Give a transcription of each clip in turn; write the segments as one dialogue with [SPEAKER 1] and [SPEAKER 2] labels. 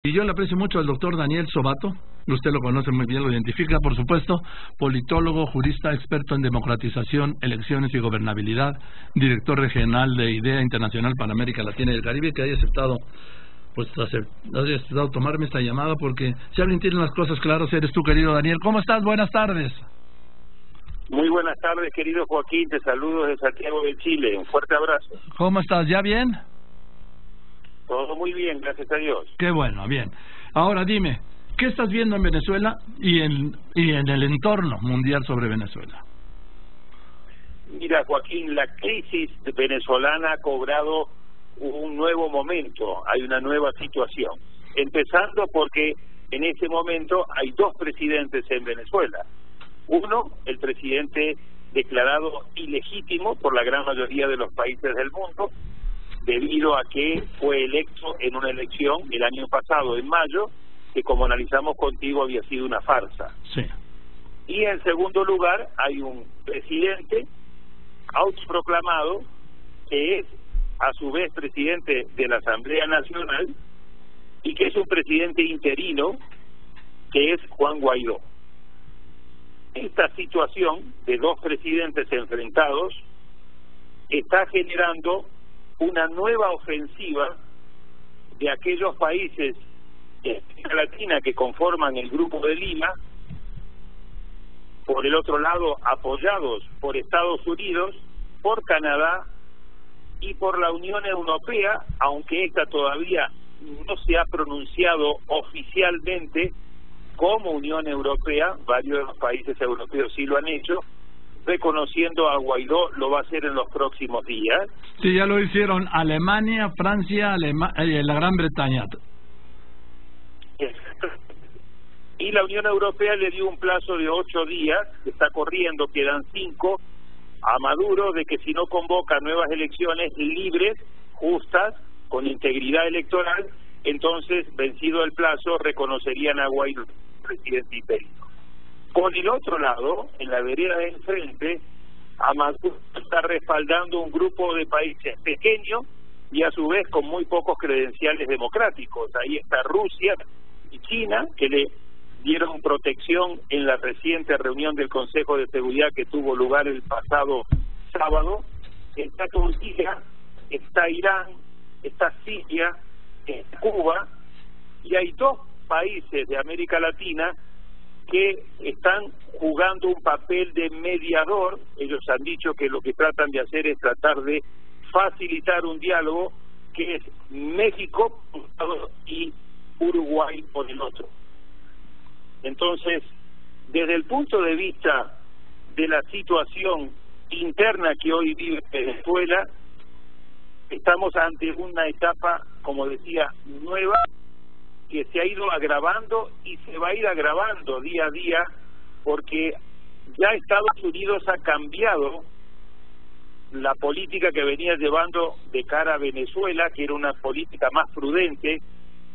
[SPEAKER 1] Y yo le aprecio mucho al doctor Daniel Sobato, usted lo conoce muy bien, lo identifica, por supuesto, politólogo, jurista, experto en democratización, elecciones y gobernabilidad, director regional de IDEA Internacional para América Latina y el Caribe, que haya aceptado tomarme esta llamada, porque si alguien tiene las cosas claras, eres tú, querido Daniel. ¿Cómo estás? Buenas tardes.
[SPEAKER 2] Muy buenas tardes, querido Joaquín, te saludo desde Santiago de Chile, un fuerte abrazo.
[SPEAKER 1] ¿Cómo estás? ¿Ya bien?
[SPEAKER 2] Todo muy bien, gracias a Dios.
[SPEAKER 1] Qué bueno, bien. Ahora dime, ¿qué estás viendo en Venezuela y en el entorno mundial sobre Venezuela?
[SPEAKER 2] Mira, Joaquín, la crisis venezolana ha cobrado un nuevo momento, hay una nueva situación. Empezando porque en ese momento hay dos presidentes en Venezuela. Uno, el presidente declarado ilegítimo por la gran mayoría de los países del mundo, debido a que fue electo en una elección el año pasado, en mayo, que como analizamos contigo había sido una farsa.
[SPEAKER 1] Sí.
[SPEAKER 2] Y en segundo lugar hay un presidente autoproclamado que es a su vez presidente de la Asamblea Nacional y que es un presidente interino, que es Juan Guaidó. Esta situación de dos presidentes enfrentados está generando una nueva ofensiva de aquellos países de América Latina que conforman el Grupo de Lima, por el otro lado apoyados por Estados Unidos, por Canadá y por la Unión Europea, aunque esta todavía no se ha pronunciado oficialmente como Unión Europea. Varios de los países europeos sí lo han hecho, reconociendo a Guaidó, lo va a hacer en los próximos días.
[SPEAKER 1] Sí, ya lo hicieron Alemania, Francia, la Gran Bretaña.
[SPEAKER 2] Y la Unión Europea le dio un plazo de 8 días, que está corriendo, quedan 5, a Maduro, de que si no convoca nuevas elecciones libres, justas, con integridad electoral, entonces, vencido el plazo, reconocerían a Guaidó presidente interino. Por el otro lado, en la vereda de enfrente, a Maduro está respaldando un grupo de países pequeños y a su vez con muy pocos credenciales democráticos. Ahí está Rusia y China, que le dieron protección en la reciente reunión del Consejo de Seguridad que tuvo lugar el pasado sábado. Está Turquía, está Irán, está Siria, está Cuba, y hay dos países de América Latina que están jugando un papel de mediador. Ellos han dicho que lo que tratan de hacer es tratar de facilitar un diálogo, que es México por un lado y Uruguay por el otro. Entonces, desde el punto de vista de la situación interna que hoy vive Venezuela, estamos ante una etapa, como decía, nueva, que se ha ido agravando y se va a ir agravando día a día, porque ya Estados Unidos ha cambiado la política que venía llevando de cara a Venezuela, que era una política más prudente,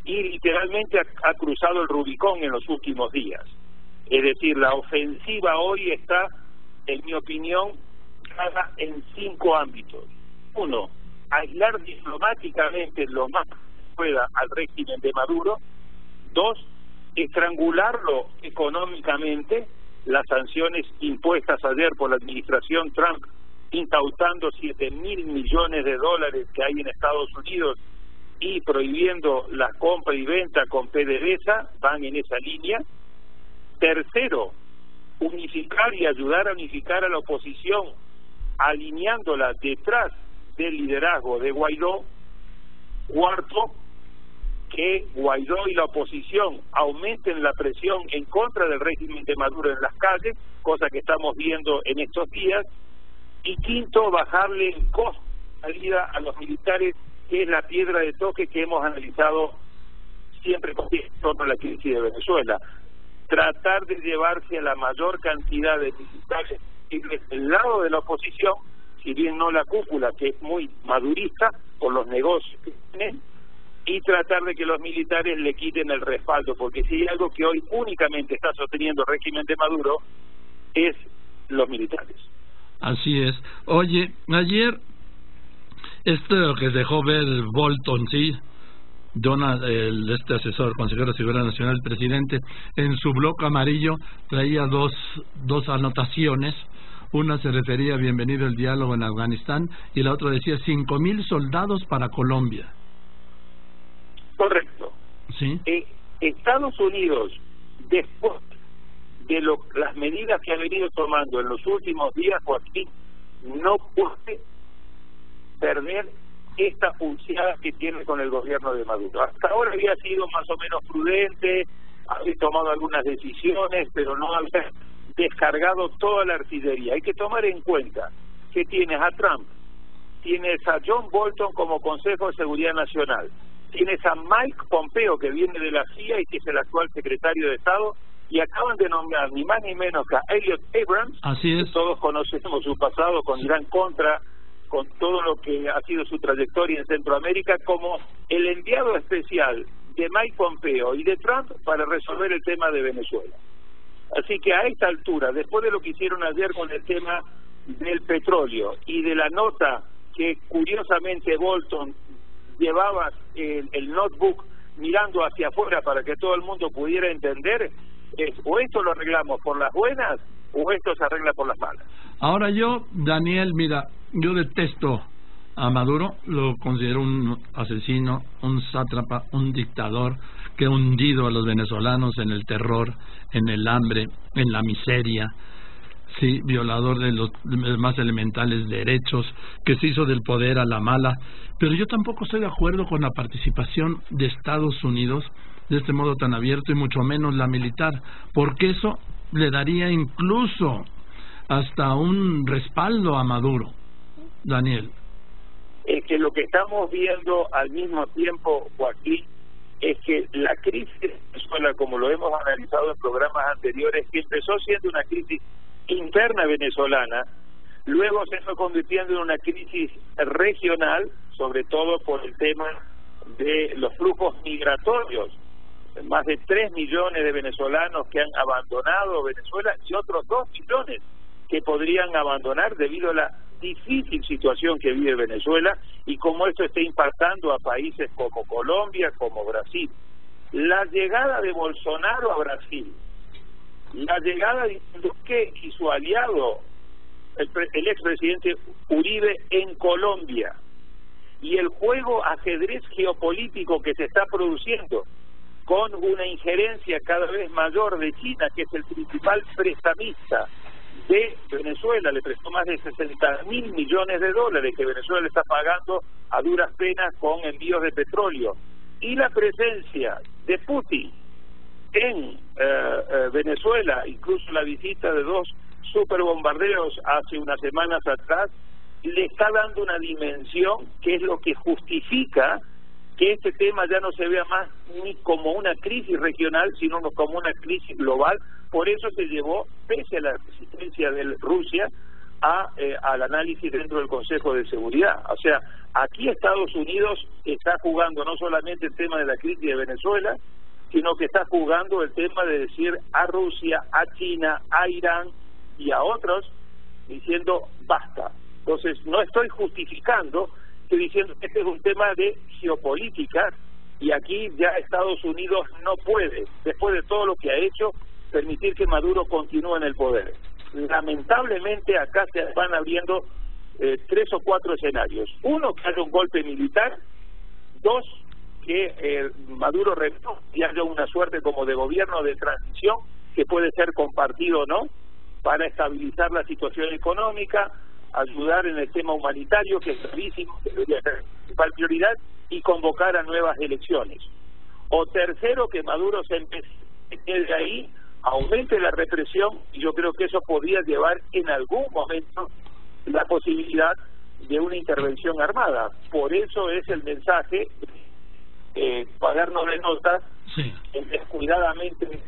[SPEAKER 2] y literalmente ha cruzado el Rubicón en los últimos días. Es decir, la ofensiva hoy está, en mi opinión, en 5 ámbitos. 1, aislar diplomáticamente lo más que pueda al régimen de Maduro. 2, estrangularlo económicamente, las sanciones impuestas ayer por la administración Trump, incautando $7,000 millones que hay en Estados Unidos y prohibiendo la compra y venta con PDVSA, van en esa línea. Tercero, unificar y ayudar a unificar a la oposición, alineándola detrás del liderazgo de Guaidó. Cuarto, que Guaidó y la oposición aumenten la presión en contra del régimen de Maduro en las calles, cosa que estamos viendo en estos días. Y quinto, bajarle el costo de salida a los militares, que es la piedra de toque que hemos analizado siempre con respecto a la crisis de Venezuela. Tratar de llevarse a la mayor cantidad de militares del lado de la oposición, si bien no la cúpula, que es muy madurista por los negocios que tienen, y tratar de que los militares le quiten el respaldo, porque si hay algo que hoy únicamente está sosteniendo el régimen de Maduro es los militares.
[SPEAKER 1] Así es. Oye, ayer esto que dejó ver Bolton, ¿sí? este asesor, consejero de Seguridad Nacional del presidente, en su bloque amarillo traía dos anotaciones. Una se refería a bienvenido el diálogo en Afganistán y la otra decía 5,000 soldados para Colombia.
[SPEAKER 2] Correcto.
[SPEAKER 1] Sí.
[SPEAKER 2] Estados Unidos, después de las medidas que ha venido tomando en los últimos días, Joaquín, no puede perder esta pulseada que tiene con el gobierno de Maduro. Hasta ahora había sido más o menos prudente, había tomado algunas decisiones, pero no había descargado toda la artillería. Hay que tomar en cuenta que tienes a Trump, tienes a John Bolton como Consejo de Seguridad Nacional, tienes a Mike Pompeo, que viene de la CIA y que es el actual secretario de Estado, y acaban de nombrar ni más ni menos que a Elliot Abrams.
[SPEAKER 1] Así es.
[SPEAKER 2] Que todos conocemos su pasado con Irán-Contra, con todo lo que ha sido su trayectoria en Centroamérica, como el enviado especial de Mike Pompeo y de Trump para resolver el tema de Venezuela. Así que a esta altura, después de lo que hicieron ayer con el tema del petróleo y de la nota que curiosamente Bolton llevaba el notebook mirando hacia afuera para que todo el mundo pudiera entender, o esto lo arreglamos por las buenas o esto se arregla por las malas.
[SPEAKER 1] Ahora Daniel, mira, yo detesto a Maduro, lo considero un asesino, un sátrapa, un dictador que ha hundido a los venezolanos en el terror, en el hambre, en la miseria, sí, violador de los más elementales derechos, que se hizo del poder a la mala. Pero yo tampoco estoy de acuerdo con la participación de Estados Unidos de este modo tan abierto, y mucho menos la militar, porque eso le daría incluso hasta un respaldo a Maduro. Daniel.
[SPEAKER 2] Es que lo que estamos viendo al mismo tiempo, Joaquín, es que la crisis de Venezuela, como lo hemos analizado en programas anteriores, que empezó siendo una crisis interna venezolana, luego se fue convirtiendo en una crisis regional, sobre todo por el tema de los flujos migratorios. Más de 3 millones de venezolanos que han abandonado Venezuela y otros 2 millones que podrían abandonar debido a la difícil situación que vive Venezuela y cómo esto está impactando a países como Colombia, como Brasil. La llegada de Bolsonaro a Brasil, la llegada de Duque y su aliado, el expresidente Uribe en Colombia, y el juego ajedrez geopolítico que se está produciendo con una injerencia cada vez mayor de China, que es el principal prestamista de Venezuela, le prestó más de 60.000 millones de dólares que Venezuela le está pagando a duras penas con envíos de petróleo, y la presencia de Putin en Venezuela, incluso la visita de 2 superbombarderos hace unas semanas atrás, le está dando una dimensión que es lo que justifica que este tema ya no se vea más ni como una crisis regional, sino como una crisis global. Por eso se llevó, pese a la resistencia de Rusia, al análisis dentro del Consejo de Seguridad. O sea, aquí Estados Unidos está jugando no solamente el tema de la crisis de Venezuela, sino que está jugando el tema de decir a Rusia, a China, a Irán y a otros, diciendo basta. Entonces, no estoy justificando, estoy diciendo que este es un tema de geopolítica, y aquí ya Estados Unidos no puede, después de todo lo que ha hecho, permitir que Maduro continúe en el poder. Lamentablemente acá se van abriendo 3 o 4 escenarios. 1, que haya un golpe militar. 2, que Maduro renuncie y haya una suerte como de gobierno de transición, que puede ser compartido o no, para estabilizar la situación económica, ayudar en el tema humanitario, que es gravísimo, que debería ser la principal prioridad, y convocar a nuevas elecciones. O tercero, que Maduro se empiece de ahí, aumente la represión, y yo creo que eso podría llevar en algún momento la posibilidad de una intervención armada. Por eso es el mensaje, pagarnos de notas,
[SPEAKER 1] sí,
[SPEAKER 2] descuidadamente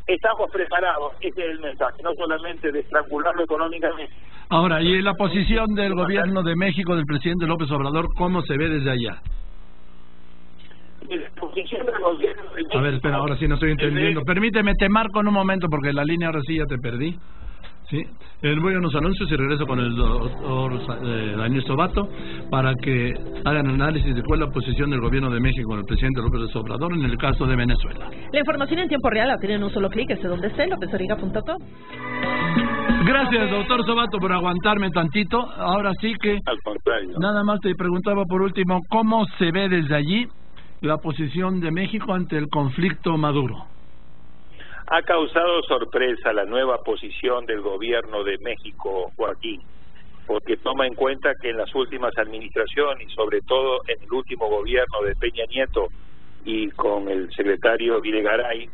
[SPEAKER 2] estamos preparados, ese es el mensaje, no solamente de estrangularlo económicamente.
[SPEAKER 1] Ahora, ¿y la posición del gobierno de México, del presidente López Obrador, cómo se ve desde allá?
[SPEAKER 2] La posición del gobierno de México...
[SPEAKER 1] A ver, espera, ahora sí no estoy entendiendo. Permíteme, te marco en un momento porque la línea ahora sí ya te perdí. Sí, voy a unos anuncios y regreso con el doctor Daniel Sobato para que hagan análisis de cuál es la posición del gobierno de México con el presidente López Obrador en el caso de Venezuela.
[SPEAKER 3] La información en tiempo real la tienen en un solo clic, esté donde esté, lopezoriga.com.
[SPEAKER 1] Gracias, doctor Sobato, por aguantarme tantito. Ahora sí que...
[SPEAKER 2] Al contrario.
[SPEAKER 1] Nada más te preguntaba por último, ¿cómo se ve desde allí la posición de México ante el conflicto Maduro?
[SPEAKER 2] Ha causado sorpresa la nueva posición del gobierno de México, Joaquín, porque toma en cuenta que en las últimas administraciones y sobre todo en el último gobierno de Peña Nieto y con el secretario Videgaray,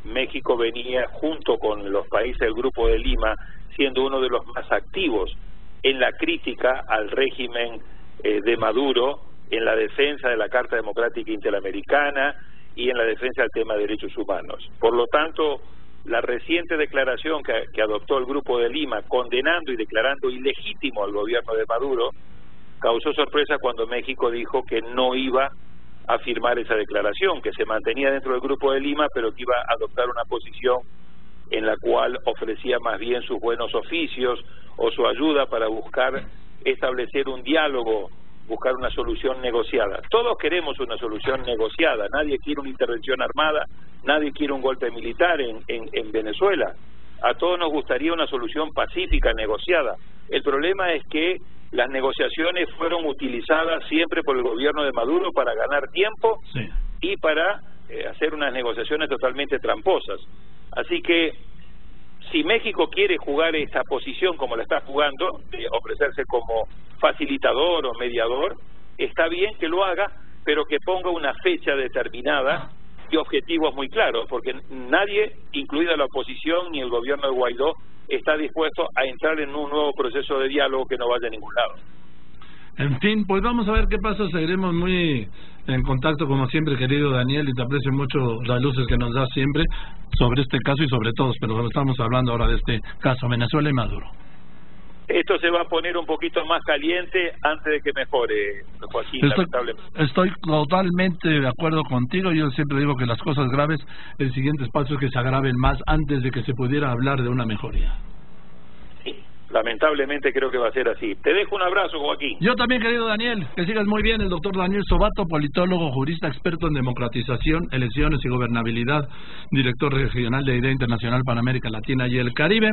[SPEAKER 2] México venía junto con los países del Grupo de Lima siendo uno de los más activos en la crítica al régimen de Maduro, en la defensa de la Carta Democrática Interamericana y en la defensa del tema de derechos humanos. Por lo tanto, la reciente declaración que adoptó el Grupo de Lima, condenando y declarando ilegítimo al gobierno de Maduro, causó sorpresa cuando México dijo que no iba a firmar esa declaración, que se mantenía dentro del Grupo de Lima, pero que iba a adoptar una posición en la cual ofrecía más bien sus buenos oficios o su ayuda para buscar establecer un diálogo, buscar una solución negociada. Todos queremos una solución negociada, nadie quiere una intervención armada, nadie quiere un golpe militar en Venezuela. A todos nos gustaría una solución pacífica, negociada. El problema es que las negociaciones fueron utilizadas siempre por el gobierno de Maduro para ganar tiempo, sí, y para hacer unas negociaciones totalmente tramposas. Así que si México quiere jugar esta posición como la está jugando, de ofrecerse como facilitador o mediador, está bien que lo haga, pero que ponga una fecha determinada y objetivos muy claros, porque nadie, incluida la oposición ni el gobierno de Guaidó, está dispuesto a entrar en un nuevo proceso de diálogo que no vaya a ningún lado.
[SPEAKER 1] En fin, pues vamos a ver qué pasa. Seguiremos muy en contacto como siempre, querido Daniel, y te aprecio mucho las luces que nos das siempre sobre este caso y sobre todos, pero estamos hablando ahora de este caso, Venezuela y Maduro.
[SPEAKER 2] Esto se va a poner un poquito más caliente antes de que mejore, Joaquín, lamentablemente.
[SPEAKER 1] Estoy totalmente de acuerdo contigo. Yo siempre digo que las cosas graves, el siguiente paso es que se agraven más antes de que se pudiera hablar de una mejoría.
[SPEAKER 2] Sí, lamentablemente creo que va a ser así. Te dejo un abrazo, Joaquín.
[SPEAKER 1] Yo también, querido Daniel. Que sigas muy bien. El doctor Daniel Sobato, politólogo, jurista, experto en democratización, elecciones y gobernabilidad, director regional de IDEA Internacional para América Latina y el Caribe.